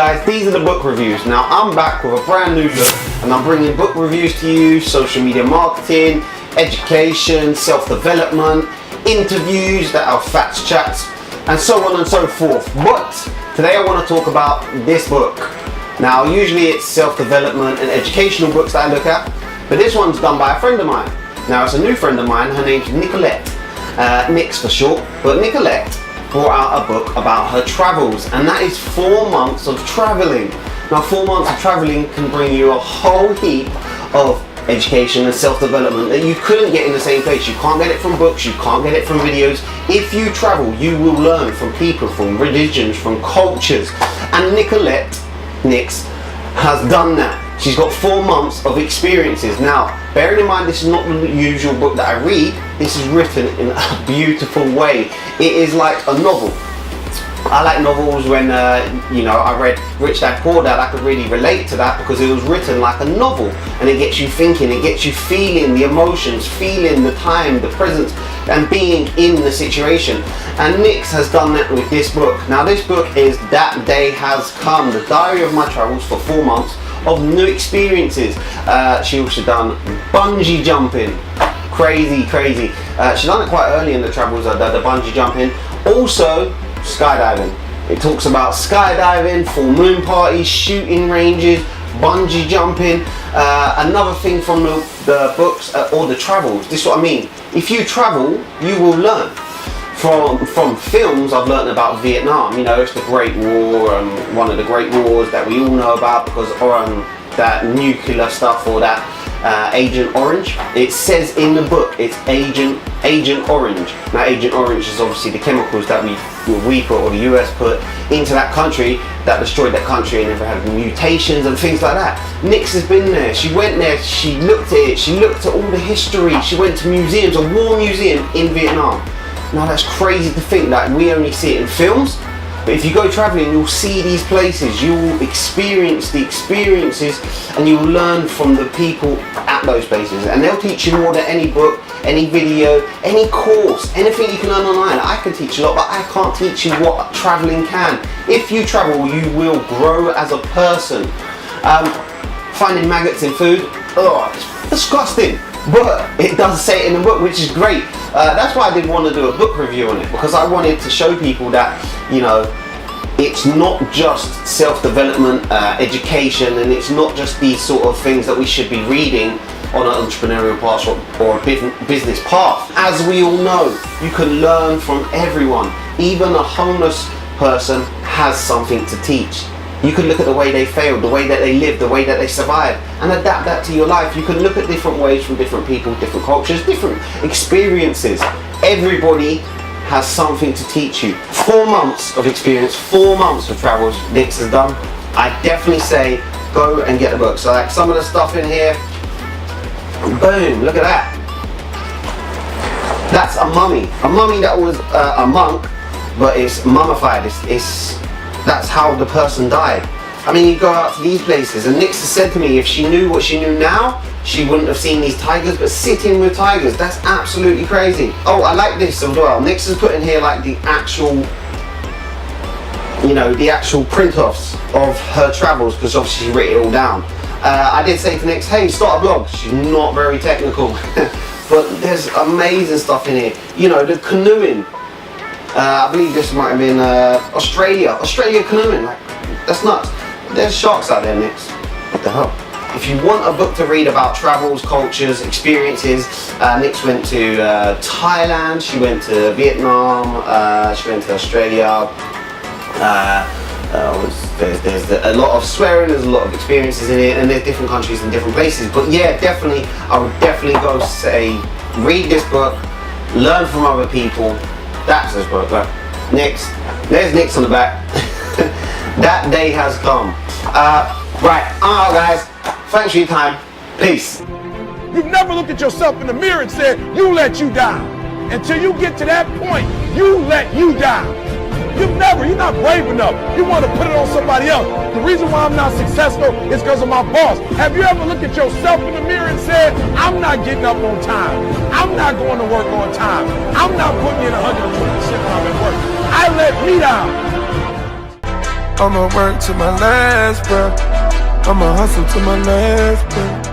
guys, these are the book reviews. Now I'm back with a brand new book and I'm bringing book reviews to you, social media marketing, education, self-development, interviews that are Fatz Chats, and so on and so forth. But today I want to talk about this book. Now usually it's self-development and educational books that I look at, but this one's done by a friend of mine. Now it's a new friend of mine, her name's Nicolette, Nix for short, but Nicolette brought out a book about her travels, and that is 4 months of traveling. Now 4 months of traveling can bring you a whole heap of education and self-development that you couldn't get in the same place. You can't get it from books, you can't get it from videos. If you travel, you will learn from people, from religions, from cultures, and Nicolette, Nix, has done that. She's got 4 months of experiences. Now, bearing in mind this is not the usual book that I read, this is written in a beautiful way. It is like a novel. I like novels. When I read Rich Dad Poor Dad, I could really relate to that because it was written like a novel, and it gets you thinking, it gets you feeling the emotions, feeling the time, the presence, and being in the situation. And Nix has done that with this book. Now this book is That Day Has Come, the diary of my travels for 4 months of new experiences. She also done bungee jumping. Crazy. She done it quite early in the travels, the bungee jumping. Also skydiving. It talks about skydiving, full moon parties, shooting ranges, bungee jumping. Another thing from the books or the travels, this is what I mean. If you travel, you will learn. From films, I've learned about Vietnam. You know, it's the Great War, one of the great wars that we all know about because that nuclear stuff, or that Agent Orange. It says in the book it's Agent Orange. Now Agent Orange is obviously the chemicals that we put, or the US put into that country, that destroyed that country, and never had mutations and things like that. Nix has been there. She went there, she looked at it, she looked at all the history, she went to museums, a war museum in Vietnam. Now that's crazy to think that we only see it in films, but if you go traveling, you'll see these places, you'll experience the experiences, and you'll learn from the people at those places, and they'll teach you more than any book, any video, any course, anything you can learn online. I can teach you a lot, but I can't teach you what traveling can. If you travel, you will grow as a person. Finding maggots in food, it's disgusting. But it does say it in the book, which is great. That's why I did want to do a book review on it, because I wanted to show people that, it's not just self-development, education, and it's not just these sort of things that we should be reading on an entrepreneurial path or a business path. As we all know, you can learn from everyone. Even a homeless person has something to teach. You can look at the way they failed, the way that they lived, the way that they survived, and adapt that to your life. You can look at different ways from different people, different cultures, different experiences. Everybody has something to teach you. 4 months of experience, 4 months of travels Nix has done. I definitely say go and get the book. So like some of the stuff in here, boom, look at that. That's a mummy that was a monk, but it's mummified. That's how the person died. I mean, you go out to these places, and Nix has said to me if she knew what she knew now, she wouldn't have seen these tigers, but sitting with tigers, that's absolutely crazy. Oh, I like this as well. Nix has put in here like the actual, the actual print-offs of her travels, because obviously she wrote it all down. I did say to Nix, hey, start a blog. She's not very technical, but there's amazing stuff in here. The canoeing. I believe this might have been Australia canoeing, like, that's nuts. There's sharks out there, Nix. What the hell? If you want a book to read about travels, cultures, experiences, Nix went to Thailand, she went to Vietnam, she went to Australia. There's a lot of swearing, there's a lot of experiences in it, and there's different countries and different places. But yeah, definitely, I would definitely go say, read this book, learn from other people. That's his book. Look. Nix. There's Nix on the back. That day has come. Right. Guys. Thanks for your time. Peace. You've never looked at yourself in the mirror and said, you let you down. Until you get to that point, you let you down. You're not brave enough. You want to put it on somebody else. The reason why I'm not successful is because of my boss. Have you ever looked at yourself in the mirror and said, I'm not getting up on time. I'm not going to work on time. I'm not putting in 120% when I'm at work. I let me down. I'ma work to my last breath. I'ma hustle to my last breath.